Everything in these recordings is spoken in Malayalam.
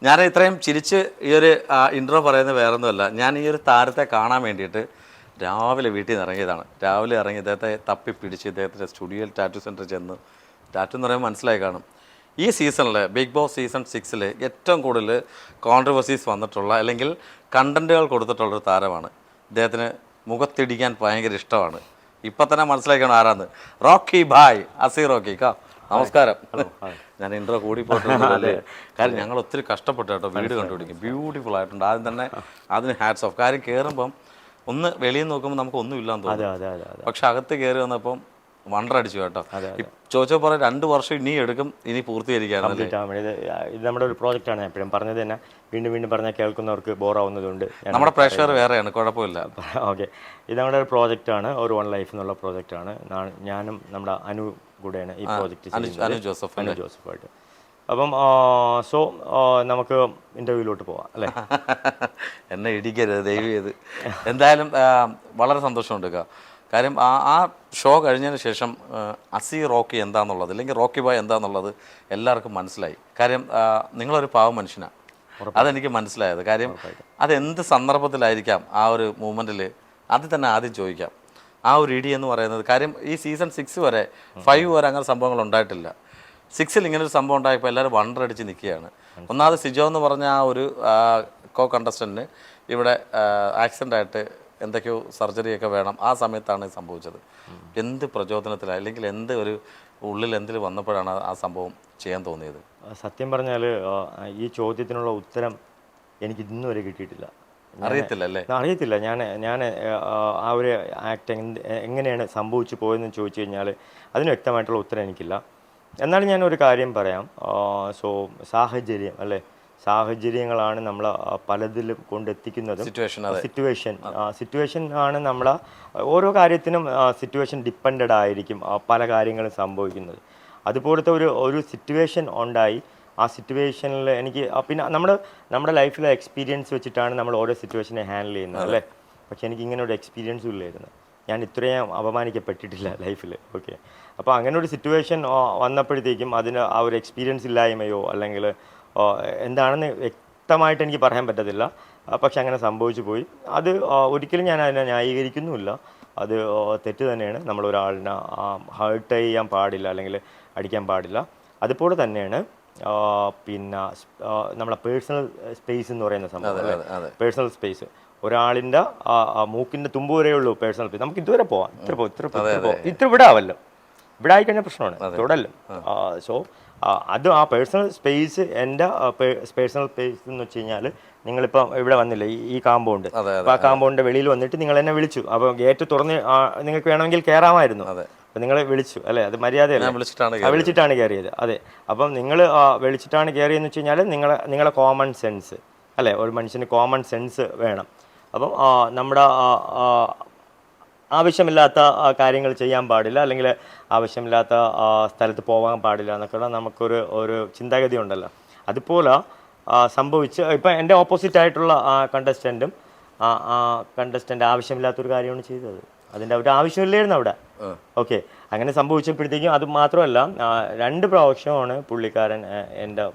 ഞാൻ ഇത്രയും ചിരിച്ച് ഈ ഒരു ഇൻട്രോ പറയുന്നത് വേറൊന്നുമല്ല. ഞാൻ ഈ ഒരു താരത്തെ കാണാൻ വേണ്ടിയിട്ട് രാവിലെ വീട്ടിൽ നിന്ന് ഇറങ്ങിയതാണ്. രാവിലെ ഇറങ്ങി ഇദ്ദേഹത്തെ തപ്പി പിടിച്ച് ഇദ്ദേഹത്തിൻ്റെ സ്റ്റുഡിയോയിൽ ടാറ്റു സെൻറ്ററിൽ ചെന്ന്, ടാറ്റു എന്ന് പറയുമ്പോൾ മനസ്സിലായി കാണും, ഈ സീസണിൽ ബിഗ് ബോസ് സീസൺ 6 ഏറ്റവും കൂടുതൽ കോൺട്രവേഴ്സീസ് വന്നിട്ടുള്ള അല്ലെങ്കിൽ കണ്ടൻറ്റുകൾ കൊടുത്തിട്ടുള്ളൊരു താരമാണ്. ഇദ്ദേഹത്തിന് മുഖത്തിടിക്കാൻ ഭയങ്കര ഇഷ്ടമാണ്. ഇപ്പം തന്നെ മനസ്സിലാക്കണം ആരാന്ന്. റോക്കി ഭായ്, അസി റോക്കി കാ നമസ്കാരം. ഞാൻ ഇൻട്രോ കൂടി പോയിട്ടുണ്ടല്ലേ, കാര്യം ഞങ്ങൾ ഒത്തിരി കഷ്ടപ്പെട്ടു കേട്ടോ വീട് കണ്ടുപിടിക്കും. ബ്യൂട്ടിഫുൾ ആയിട്ടുണ്ട്. ആദ്യം തന്നെ അതിന് ഹാറ്റ്സ് ഓഫ്. കാര്യം കയറുമ്പം ഒന്ന് വെളിയിൽ നോക്കുമ്പോൾ നമുക്ക് ഒന്നും ഇല്ലാന്ന് തോന്നുന്നു, പക്ഷെ അകത്ത് കയറി വന്നപ്പം വണ്ടർ അടിച്ചു കേട്ടോ. ചോദിച്ചോ പറയാം 2 വർഷം ഇനി എടുക്കും, ഇനി പൂർത്തീകരിക്കാൻ. ഇത് നമ്മുടെ ഒരു പ്രോജക്റ്റാണ്. എപ്പോഴും പറഞ്ഞത് തന്നെ വീണ്ടും വീണ്ടും പറഞ്ഞാൽ കേൾക്കുന്നവർക്ക് ബോറാവുന്നതുകൊണ്ട് നമ്മുടെ പ്രേക്ഷകർ വേറെയാണ്, കുഴപ്പമില്ല. ഓക്കെ, ഇത് നമ്മുടെ ഒരു പ്രോജക്റ്റാണ്, ഒരു വൺ ലൈഫ് എന്നുള്ള പ്രോജക്റ്റാണ്. ഞാനും നമ്മുടെ അനു കൂടെയാണ് ഈ പ്രോജക്റ്റ്, അനു ജോസഫായിട്ട്. അപ്പം സോ നമുക്ക് ഇൻ്റർവ്യൂവിലോട്ട് പോവാം അല്ലേ? എന്നെ ഇടിക്കരുത് ദയവ് ചെയ്ത്. എന്തായാലും വളരെ സന്തോഷമുണ്ട് കാര്യം ആ ഷോ കഴിഞ്ഞതിന് ശേഷം അസി റോക്കി എന്താണെന്നുള്ളത് അല്ലെങ്കിൽ റോക്കി ബായ് എന്താണെന്നുള്ളത് എല്ലാവർക്കും മനസ്സിലായി. കാര്യം നിങ്ങളൊരു പാവ മനുഷ്യനാണ്, അതെനിക്ക് മനസ്സിലായത്. കാര്യം അതെന്ത് സന്ദർഭത്തിലായിരിക്കാം ആ ഒരു മൂമെൻറ്റിൽ അത് തന്നെ ആദ്യം ചോദിക്കാം. ആ ഒരു ഇടി എന്ന് പറയുന്നത്, കാര്യം ഈ സീസൺ 6 വരെ 5 വരെ അങ്ങനെ സംഭവങ്ങൾ ഉണ്ടായിട്ടില്ല. 6 ഇങ്ങനൊരു സംഭവം ഉണ്ടായപ്പോൾ എല്ലാവരും വണ്ടർ അടിച്ച് നിൽക്കുകയാണ്. ഒന്നാമത് സിജോ എന്ന് പറഞ്ഞ ആ ഒരു കോ കണ്ടസ്റ്റൻറ്റിന് ഇവിടെ ആക്സിഡൻ്റ് ആയിട്ട് എന്തൊക്കെയോ സർജറിയൊക്കെ വേണം. ആ സമയത്താണ് ഇത് സംഭവിച്ചത്. എന്ത് പ്രചോദനത്തിലാണ് അല്ലെങ്കിൽ എന്ത് ഒരു ഉള്ളിൽ എന്തിൽ വന്നപ്പോഴാണ് ആ സംഭവം ചെയ്യാൻ തോന്നിയത്? സത്യം പറഞ്ഞാൽ ഈ ചോദ്യത്തിനുള്ള ഉത്തരം എനിക്ക് ഇന്നും വരെ കിട്ടിയിട്ടില്ല. അറിയത്തില്ല അല്ലേ? അറിയത്തില്ല. ഞാൻ ആ ഒരു ആക്ട് എങ്ങനെയാണ് സംഭവിച്ചു പോയതെന്ന് ചോദിച്ചു കഴിഞ്ഞാൽ അതിന് വ്യക്തമായിട്ടുള്ള ഉത്തരം എനിക്കില്ല. എന്നാലും ഞാനൊരു കാര്യം പറയാം. സോ സാഹചര്യം അല്ലേ, സാഹചര്യങ്ങളാണ് നമ്മൾ പലതിലും കൊണ്ടെത്തിക്കുന്നത്. സിറ്റുവേഷൻ ആണ് നമ്മളെ ഓരോ കാര്യത്തിനും സിറ്റുവേഷൻ ഡിപ്പെൻഡഡ് ആയിരിക്കും പല കാര്യങ്ങളും സംഭവിക്കുന്നത്. അതുപോലത്തെ ഒരു സിറ്റുവേഷൻ ഉണ്ടായി. ആ സിറ്റുവേഷനിൽ എനിക്ക് പിന്നെ നമ്മുടെ ലൈഫിലെ എക്സ്പീരിയൻസ് വെച്ചിട്ടാണ് നമ്മൾ ഓരോ സിറ്റുവേഷനെ ഹാൻഡിൽ ചെയ്യുന്നത് അല്ലേ. പക്ഷെ എനിക്ക് ഇങ്ങനെ ഒരു എക്സ്പീരിയൻസും ഇല്ലായിരുന്നു. ഞാൻ ഇത്രയും അപമാനിക്കപ്പെട്ടിട്ടില്ല ലൈഫിൽ. ഓക്കെ, അപ്പോൾ അങ്ങനെ ഒരു സിറ്റുവേഷൻ വന്നപ്പോഴത്തേക്കും അതിന് ആ ഒരു എക്സ്പീരിയൻസ് ഇല്ലായ്മയോ അല്ലെങ്കിൽ എന്താണെന്ന് വ്യക്തമായിട്ട് എനിക്ക് പറയാൻ പറ്റത്തില്ല. പക്ഷെ അങ്ങനെ സംഭവിച്ചു പോയി. അത് ഒരിക്കലും ഞാൻ അതിനെ ന്യായീകരിക്കുന്നുമില്ല. അത് തെറ്റ് തന്നെയാണ്. നമ്മളൊരാളിനെ ഹേർട്ട് ചെയ്യാൻ പാടില്ല അല്ലെങ്കിൽ അടിക്കാൻ പാടില്ല. അതുപോലെ തന്നെയാണ് പിന്നെ നമ്മളെ പേഴ്സണൽ സ്പേസ് എന്ന് പറയുന്ന സംഭവം. പേഴ്സണൽ സ്പേസ് ഒരാളിൻ്റെ മൂക്കിൻ്റെ തുമ്പ് വരെയുള്ളൂ പേഴ്സണൽ സ്പേസ്. നമുക്ക് ഇതുവരെ പോവാം, ഇത്ര ഇവിടെ ആവല്ലോ, ഇവിടെ ആയിക്കഴിഞ്ഞാൽ പ്രശ്നമാണ്, തുടല്ലോ. സോ അത് ആ പേഴ്സണൽ സ്പേസ്, എൻ്റെ പേഴ്സണൽ സ്പേസ് എന്ന് വെച്ച് കഴിഞ്ഞാൽ നിങ്ങളിപ്പം ഇവിടെ വന്നില്ലേ ഈ കാമ്പൗണ്ട്, അപ്പോൾ ആ കാമ്പൗണ്ടിൻ്റെ വെളിയിൽ വന്നിട്ട് നിങ്ങൾ എന്നെ വിളിച്ചു. അപ്പോൾ ഗേറ്റ് തുറന്ന് നിങ്ങൾക്ക് വേണമെങ്കിൽ കയറാമായിരുന്നു. അപ്പം നിങ്ങൾ വിളിച്ചു അല്ലേ, അത് മര്യാദയല്ല, വിളിച്ചിട്ടാണ് കയറിയത്. അതെ, അപ്പം നിങ്ങൾ വിളിച്ചിട്ടാണ് കയറിയെന്ന് വെച്ച് കഴിഞ്ഞാൽ നിങ്ങളെ കോമൺ സെൻസ് അല്ലേ, ഒരു മനുഷ്യന് കോമൺ സെൻസ് വേണം. അപ്പം നമ്മുടെ ആവശ്യമില്ലാത്ത കാര്യങ്ങൾ ചെയ്യാൻ പാടില്ല അല്ലെങ്കിൽ ആവശ്യമില്ലാത്ത സ്ഥലത്ത് പോകാൻ പാടില്ല എന്നൊക്കെയുള്ള നമുക്കൊരു ചിന്താഗതി ഉണ്ടല്ലോ. അതുപോലെ സംഭവിച്ച് ഇപ്പം എൻ്റെ ഓപ്പോസിറ്റായിട്ടുള്ള കണ്ടസ്റ്റൻ്റ് ആവശ്യമില്ലാത്തൊരു കാര്യമാണ് ചെയ്തത്. അതിൻ്റെ ഒരു ആവശ്യമില്ലായിരുന്നു അവിടെ. ഓക്കെ, അങ്ങനെ സംഭവിച്ചപ്പോഴത്തേക്കും അത് മാത്രമല്ല 2 പ്രാവശ്യമാണ് പുള്ളിക്കാരൻ എൻ്റെ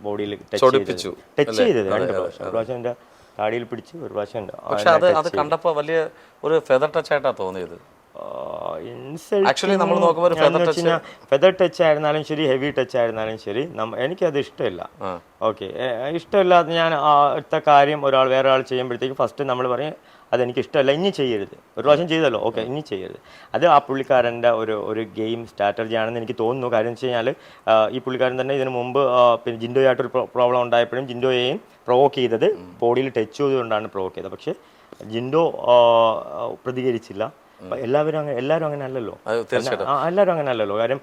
ബോഡിയിൽ ടച്ച് ചെയ്തത്. 2 പ്രാവശ്യം. ഒരു പ്രാവശ്യം എൻ്റെ താടിയിൽ പിടിച്ച്, ഒരു പ്രാവശ്യം ഉണ്ട്. പക്ഷെ അത് കണ്ടപ്പോൾ വലിയ ഒരു ഫെദർ ടച്ച് ആയിട്ടാണ് തോന്നിയത്. ഫെദർ ടച്ച് ആയിരുന്നാലും ശരി, ഹെവി ടച്ച് ആയിരുന്നാലും ശരി, എനിക്കത് ഇഷ്ടമില്ല. ഓക്കെ, ഇഷ്ടമില്ലാതെ ഞാൻ അടുത്ത കാര്യം വേറെ ആൾ ചെയ്യുമ്പോഴത്തേക്ക് ഫസ്റ്റ് നമ്മൾ പറയും അതെനിക്ക് ഇഷ്ടമല്ല, ഇനി ചെയ്യരുത്. ഒരു പ്രാവശ്യം ചെയ്തല്ലോ, ഓക്കെ, ഇനി ചെയ്യരുത്. അത് ആ പുള്ളിക്കാരൻ്റെ ഒരു ഗെയിം സ്ട്രാറ്റജി ആണെന്ന് എനിക്ക് തോന്നുന്നു. കാര്യം വെച്ച് കഴിഞ്ഞാൽ ഈ പുള്ളിക്കാരൻ തന്നെ ഇതിനു മുമ്പ് പിന്നെ ജിൻഡോയായിട്ടൊരു പ്രോബ്ലം ഉണ്ടായപ്പോഴും ജിൻഡോയെയും പ്രൊവോക്ക് ചെയ്തത് ബോഡിയിൽ ടച്ച് ചെയ്തുകൊണ്ടാണ് പ്രൊവോക്ക് ചെയ്തത്. പക്ഷേ ജിൻഡോ പ്രതികരിച്ചില്ല. എല്ലാവരും അങ്ങനെ അല്ലല്ലോ, എല്ലാവരും അങ്ങനെ അല്ലല്ലോ. കാര്യം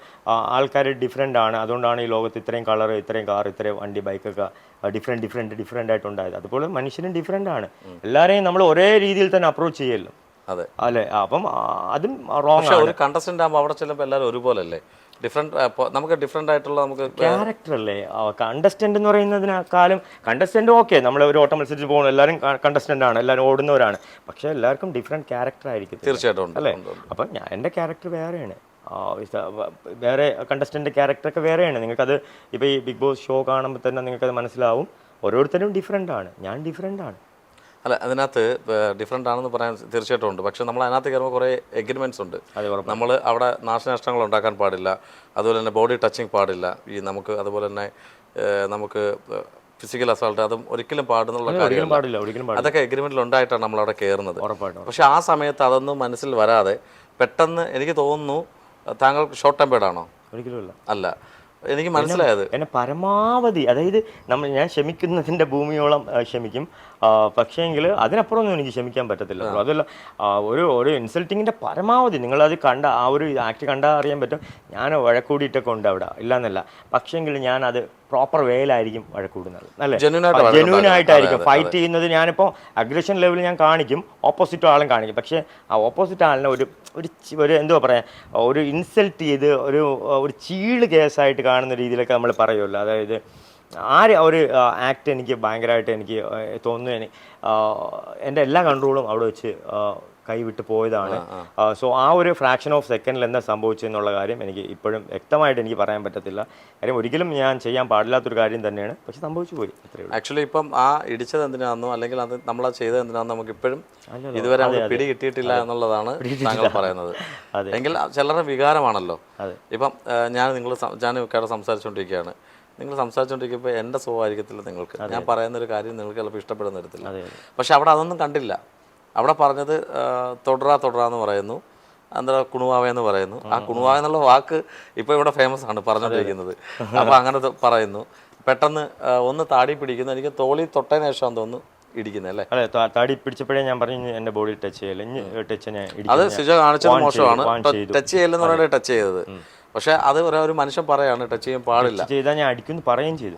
ആൾക്കാർ ഡിഫറെൻ്റ് ആണ്. അതുകൊണ്ടാണ് ഈ ലോകത്ത് ഇത്രയും കളർ, ഇത്രയും കാർ, ഇത്രയും വണ്ടി, ബൈക്കൊക്കെ ഡിഫറെൻ്റ് ആയിട്ടുണ്ടായത്. അതുപോലെ മനുഷ്യനും ഡിഫറെൻ്റ് ആണ്. എല്ലാവരെയും നമ്മൾ ഒരേ രീതിയിൽ തന്നെ അപ്രോച്ച് ചെയ്യല്ലോ അല്ലേ. അപ്പം അതും റോങ് ആണ്. ഒരു കണ്ടസ്റ്റന്റ് ആകുമ്പോൾ അവിടെ ചെല്ലുമ്പോൾ എല്ലാവരും ഒരുപോലെ അല്ലേ, നമുക്ക് ഡിഫറെൻ്റ് ആയിട്ടുള്ള നമുക്ക് ക്യാരക്ടർ അല്ലേ. കണ്ടസ്റ്റന്റ് എന്ന് പറയുന്നതിനേക്കാളും കണ്ടസ്റ്റന്റ് ഓക്കെ, നമ്മൾ ഒരു ഓട്ടം മത്സരിച്ച് പോകുന്നു, എല്ലാവരും കണ്ടസ്റ്റന്റ് ആണ്, എല്ലാവരും ഓടുന്നവരാണ്. പക്ഷെ എല്ലാവർക്കും ഡിഫറെൻറ്റ് ക്യാരക്ടർ ആയിരിക്കും തീർച്ചയായിട്ടും അല്ലേ. അപ്പം എൻ്റെ ക്യാരക്ടർ വേറെയാണ്, വേറെ കണ്ടസ്റ്റൻ്റ് ക്യാരക്ടറൊക്കെ വേറെയാണ്. നിങ്ങൾക്കത് ഇപ്പോൾ ഈ ബിഗ് ബോസ് ഷോ കാണുമ്പോൾ തന്നെ നിങ്ങൾക്കത് മനസ്സിലാവും. ഓരോരുത്തരും ഡിഫറെൻ്റ് ആണ്, ഞാൻ ഡിഫറെൻ്റ് ആണ്. അല്ല, അതിനകത്ത് ഡിഫറെൻ്റ് ആണെന്ന് പറയാൻ തീർച്ചയായിട്ടും ഉണ്ട്. പക്ഷേ നമ്മൾ അതിനകത്ത് കയറുമ്പോൾ കുറേ എഗ്രിമെൻറ്റ്സ് ഉണ്ട്. നമ്മൾ അവിടെ നാശനഷ്ടങ്ങൾ ഉണ്ടാക്കാൻ പാടില്ല, അതുപോലെ തന്നെ ബോഡി ടച്ചിങ് പാടില്ല, ഈ നമുക്ക് അതുപോലെ തന്നെ നമുക്ക് ഫിസിക്കൽ അസോൾട്ട് അതും ഒരിക്കലും പാടുന്നുള്ള കാര്യമില്ല. അതൊക്കെ എഗ്രിമെൻറ്റിൽ ഉണ്ടായിട്ടാണ് നമ്മളവിടെ കയറുന്നത്. പക്ഷേ ആ സമയത്ത് അതൊന്നും മനസ്സിൽ വരാതെ പെട്ടെന്ന് എനിക്ക് തോന്നുന്നു താങ്കൾ ഷോർട്ട് ടെമ്പേർഡ് ആണോ? ഒരിക്കലും അല്ല, എനിക്ക് മനസ്സിലായത് എന്നെ പരമാവധി, അതായത് ഞാൻ ക്ഷമിക്കുന്നതിൻ്റെ ഭൂമിയോളം ക്ഷമിക്കും, പക്ഷേങ്കിൽ അതിനപ്പുറമൊന്നും എനിക്ക് ക്ഷമിക്കാൻ പറ്റത്തില്ല. അതല്ല, ഒരു ഇൻസൾട്ടിങ്ങിൻ്റെ പരമാവധി നിങ്ങളത് കണ്ട ആ ഒരു ആക്ട് കണ്ടാൽ അറിയാൻ പറ്റും. ഞാൻ വഴക്കൂടിയിട്ടൊക്കെ ഉണ്ട് അവിടെ, ഇല്ലയെന്നല്ല, പക്ഷേങ്കിൽ ഞാനത് പ്രോപ്പർ വേയിലായിരിക്കും വഴക്കൂടുന്നത്, അല്ലേ, ജെന്യൂൻ ആയിട്ടായിരിക്കും ഫൈറ്റ് ചെയ്യുന്നത്. ഞാനിപ്പോൾ അഗ്രഷൻ ലെവൽ ഞാൻ കാണിക്കും, ഓപ്പോസിറ്റ് ആളും കാണിക്കും, പക്ഷേ ആ ഓപ്പോസിറ്റ് ആളിനെ ഒരു എന്തുവാ പറയുക, ഒരു ഇൻസൾട്ട് ചെയ്ത് ഒരു ചീള് കേസായിട്ട് കാണുന്ന രീതിയിലൊക്കെ നമ്മൾ പറയുമല്ലോ. അതായത് ഒരു ആക്ട് എനിക്ക് ഭയങ്കരമായിട്ട് എനിക്ക് തോന്നുന്നു, എൻ്റെ എല്ലാ കൺട്രോളും അവിടെ വെച്ച് കൈവിട്ട് പോയതാണ്. സോ ആ ഒരു ഫ്രാക്ഷൻ ഓഫ് സെക്കൻഡിൽ എന്താ സംഭവിച്ചെന്നുള്ള കാര്യം എനിക്ക് ഇപ്പോഴും വ്യക്തമായിട്ട് എനിക്ക് പറയാൻ പറ്റത്തില്ല. കാര്യം ഒരിക്കലും ഞാൻ ചെയ്യാൻ പാടില്ലാത്തൊരു കാര്യം തന്നെയാണ്, പക്ഷെ സംഭവിച്ചു പോയി. ആക്ച്വലി ഇപ്പം ആ ഇടിച്ചത് എന്തിനാണെന്നോ അല്ലെങ്കിൽ അത് നമ്മളത് ചെയ്തത് എന്തിനാണെന്നോ നമുക്ക് ഇപ്പോഴും ഇതുവരെ നമുക്ക് പിടി കിട്ടിയിട്ടില്ല എന്നുള്ളതാണ് താങ്കൾ പറയുന്നത്. എങ്കിൽ ചിലരുടെ വികാരമാണല്ലോ. ഇപ്പം ഞാൻ കേട്ട് സംസാരിച്ചുകൊണ്ടിരിക്കുകയാണ്, നിങ്ങൾ സംസാരിച്ചുകൊണ്ടിരിക്കുമ്പോൾ എൻ്റെ സ്വഭാവമായിരിക്കത്തില്ല നിങ്ങൾക്ക്, ഞാൻ പറയുന്നൊരു കാര്യം നിങ്ങൾക്ക് ചിലപ്പോൾ ഇഷ്ടപ്പെടുന്ന തരത്തില്ല. പക്ഷെ അവിടെ അതൊന്നും കണ്ടില്ല. അവിടെ പറഞ്ഞത് തുടരാന്ന് പറയുന്നു, എന്താ കുണുവാവെന്ന് പറയുന്നു. ആ കുണുവാവ എന്നുള്ള വാക്ക് ഇപ്പോൾ ഇവിടെ ഫേമസ് ആണ് പറഞ്ഞുകൊണ്ടിരിക്കുന്നത്. അപ്പോൾ അങ്ങനെ പറയുന്നു, പെട്ടെന്ന് ഒന്ന് താടി പിടിക്കുന്നു. എനിക്ക് തോളി തൊട്ടതിന് ശേഷം തോന്നുന്നു ഇടിക്കുന്നത്, അല്ലേ? അതെ, താടി പിടിച്ചപ്പോഴേ ഞാൻ പറഞ്ഞു എൻ്റെ ബോഡി ടച്ച് ചെയ്യല്ല. അത് സിജോ കാണിച്ചത് മോശമാണ്. ടച്ച് ചെയ്യലെന്ന് പറയുന്നത് ടച്ച് ചെയ്തത്. പക്ഷെ അത് ഒരു മനുഷ്യൻ പറയാണ് ടച്ച് ചെയ്യാൻ പാടില്ല, ചെയ്താൽ ഞാൻ അടിക്കുന്നു പറയുകയും ചെയ്തു.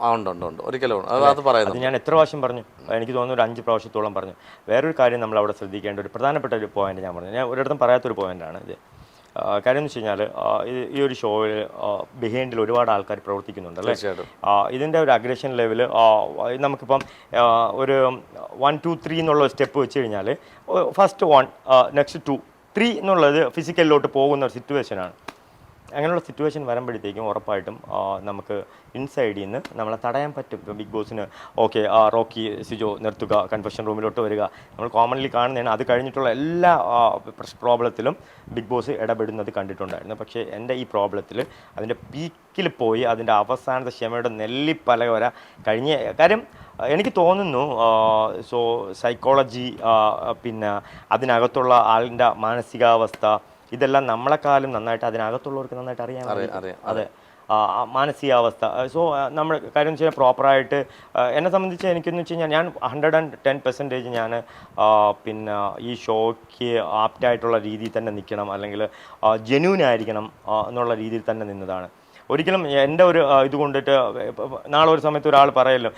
ഉണ്ട് ഒരിക്കലും അത് പറയുന്നത് ഞാൻ എത്ര പ്രാവശ്യം പറഞ്ഞു, എനിക്ക് തോന്നുന്നു ഒരു 5 പ്രാവശ്യത്തോളം പറഞ്ഞു. വേറൊരു കാര്യം നമ്മൾ അവിടെ ശ്രദ്ധിക്കേണ്ട ഒരു പ്രധാനപ്പെട്ട ഒരു പോയിന്റ് ഞാൻ പറഞ്ഞു, ഞാൻ ഒരിടത്തും പറയാത്തൊരു പോയിന്റാണ് ഇത്. കാര്യം എന്ന് വെച്ച് കഴിഞ്ഞാൽ ഈ ഒരു ഷോയിൽ ബിഹൈൻഡിൽ ഒരുപാട് ആൾക്കാർ പ്രവർത്തിക്കുന്നുണ്ട്, അല്ലേ? ഇതിൻ്റെ ഒരു അഗ്രഷൻ ലെവൽ നമുക്കിപ്പം ഒരു 1 2 3 എന്നുള്ള സ്റ്റെപ്പ് വെച്ച് കഴിഞ്ഞാൽ ഫസ്റ്റ് 1 നെക്സ്റ്റ് 2 3 എന്നുള്ളത് ഫിസിക്കലിലോട്ട് പോകുന്ന ഒരു സിറ്റുവേഷനാണ്. അങ്ങനെയുള്ള സിറ്റുവേഷൻ വരുമ്പോഴത്തേക്കും ഉറപ്പായിട്ടും നമുക്ക് ഇൻസൈഡിൽ നിന്ന് നമ്മളെ തടയാൻ പറ്റും. ഇപ്പോൾ ബിഗ് ബോസിന് ഓക്കെ റോക്കി സിജോ നിർത്തുക, കൺഫെഷൻ റൂമിലോട്ട് വരിക, നമ്മൾ കോമൺലി കാണുന്നതാണ്. അത് കഴിഞ്ഞിട്ടുള്ള എല്ലാ പ്രോബ്ലത്തിലും ബിഗ് ബോസ് ഇടപെടുന്നത് കണ്ടിട്ടുണ്ടായിരുന്നു. പക്ഷേ എൻ്റെ ഈ പ്രോബ്ലത്തിൽ അതിൻ്റെ പീക്കിൽ പോയി അതിൻ്റെ അവസാനത്തെ ക്ഷമയുടെ നെല്ലിപ്പലക വരെ കഴിഞ്ഞ കാര്യം എനിക്ക് തോന്നുന്നു. സോ സൈക്കോളജി, പിന്നെ അതിനകത്തുള്ള ആളിൻ്റെ മാനസികാവസ്ഥ, ഇതെല്ലാം നമ്മളെക്കാളും നന്നായിട്ട് അതിനകത്തുള്ളവർക്ക് നന്നായിട്ട് അറിയാൻ. അതെ, മാനസികാവസ്ഥ. സോ നമ്മൾ കാര്യം വെച്ച് കഴിഞ്ഞാൽ പ്രോപ്പറായിട്ട് എന്നെ സംബന്ധിച്ച് എനിക്കെന്ന് വെച്ച് കഴിഞ്ഞാൽ ഞാൻ 110% ഞാൻ പിന്നെ ഈ ഷോയ്ക്ക് ആപ്റ്റായിട്ടുള്ള രീതിയിൽ തന്നെ നിൽക്കണം, അല്ലെങ്കിൽ ജെന്യൂൻ ആയിരിക്കണം എന്നുള്ള രീതിയിൽ തന്നെ നിന്നതാണ്. ഒരിക്കലും എൻ്റെ ഒരു ഇത് കൊണ്ടിട്ട് നാളെ ഒരു സമയത്ത് ഒരാൾ പറയല്ലോ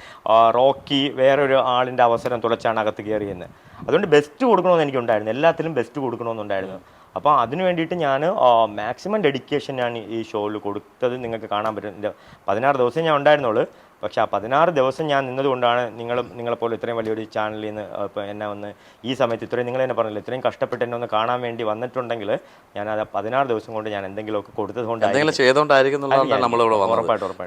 റോക്കി വേറൊരു ആളിൻ്റെ അവസരം തുളച്ചാണ് അകത്ത് കയറിയെന്ന്. അതുകൊണ്ട് ബെസ്റ്റ് കൊടുക്കണമെന്ന് എനിക്കുണ്ടായിരുന്നു, എല്ലാത്തിലും ബെസ്റ്റ് കൊടുക്കണമെന്നുണ്ടായിരുന്നു. അപ്പോൾ അതിന് വേണ്ടിയിട്ട് ഞാൻ മാക്സിമം ഡെഡിക്കേഷൻ ഞാൻ ഈ ഷോയിൽ കൊടുത്തത് നിങ്ങൾക്ക് കാണാൻ പറ്റും. 16 ദിവസം ഞാൻ ഉണ്ടായിരുന്നുള്ളൂ, പക്ഷേ ആ 16 ദിവസം ഞാൻ നിന്നതുകൊണ്ടാണ് നിങ്ങളെപ്പോലെ ഇത്രയും വലിയൊരു ചാനലിൽ നിന്ന് ഇപ്പോൾ എന്നെ വന്ന് ഈ സമയത്ത് ഇത്രയും നിങ്ങൾ തന്നെ പറഞ്ഞില്ല, ഇത്രയും കഷ്ടപ്പെട്ട് എന്നെ ഒന്ന് കാണാൻ വേണ്ടി വന്നിട്ടുണ്ടെങ്കിൽ ഞാൻ അത് 16 ദിവസം കൊണ്ട് ഞാൻ എന്തെങ്കിലുമൊക്കെ കൊടുത്തത് ചെയ്തുകൊണ്ടായിരിക്കും.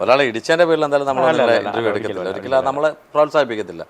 ഒരാളെ ഇടിച്ചതിൻ്റെ പേരിൽ എന്തായാലും നമ്മൾ നമ്മളെ പ്രോത്സാഹിപ്പിക്കത്തില്ല.